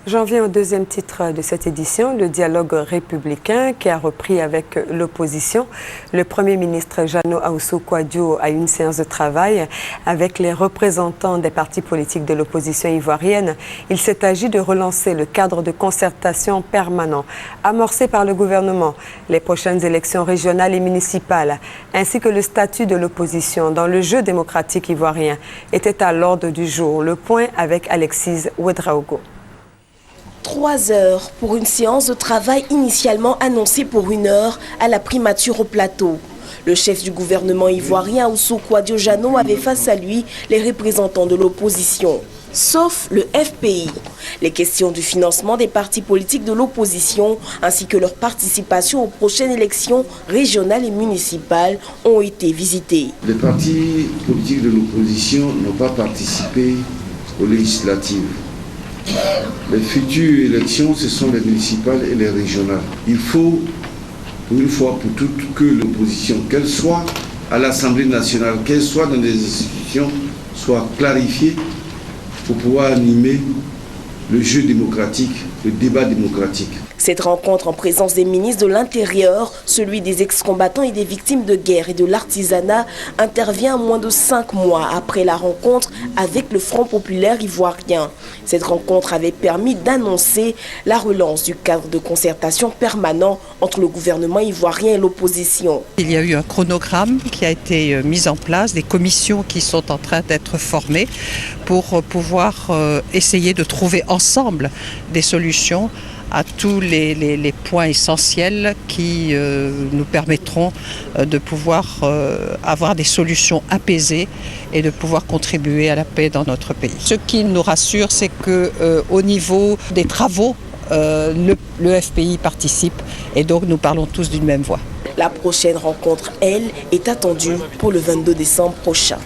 J'en viens au deuxième titre de cette édition, le dialogue républicain qui a repris avec l'opposition. Le Premier ministre Jano Ahoussou-Kouadio a eu une séance de travail avec les représentants des partis politiques de l'opposition ivoirienne. Il s'est agi de relancer le cadre de concertation permanent amorcé par le gouvernement, les prochaines élections régionales et municipales, ainsi que le statut de l'opposition dans le jeu démocratique ivoirien était à l'ordre du jour. Le point avec Alexis Ouedraogo. 3 heures pour une séance de travail initialement annoncée pour 1 heure à la primature au plateau. Le chef du gouvernement ivoirien, Ahoussou-Kouadio Jano, avait face à lui les représentants de l'opposition, sauf le FPI. Les questions du financement des partis politiques de l'opposition ainsi que leur participation aux prochaines élections régionales et municipales ont été visitées. Les partis politiques de l'opposition n'ont pas participé aux législatives. Les futures élections, ce sont les municipales et les régionales. Il faut, une fois pour toutes, que l'opposition, qu'elle soit à l'Assemblée nationale, qu'elle soit dans des institutions, soit clarifiée pour pouvoir animer le jeu démocratique, le débat démocratique. Cette rencontre en présence des ministres de l'Intérieur, celui des ex-combattants et des victimes de guerre et de l'artisanat, intervient moins de 5 mois après la rencontre avec le Front populaire ivoirien. Cette rencontre avait permis d'annoncer la relance du cadre de concertation permanent entre le gouvernement ivoirien et l'opposition. Il y a eu un chronogramme qui a été mis en place, des commissions qui sont en train d'être formées pour pouvoir essayer de trouver ensemble des solutions à tous les points essentiels qui nous permettront de pouvoir avoir des solutions apaisées et de pouvoir contribuer à la paix dans notre pays. Ce qui nous rassure, c'est qu'au niveau des travaux, le FPI participe et donc nous parlons tous d'une même voix. La prochaine rencontre, elle, est attendue pour le 22 décembre prochain.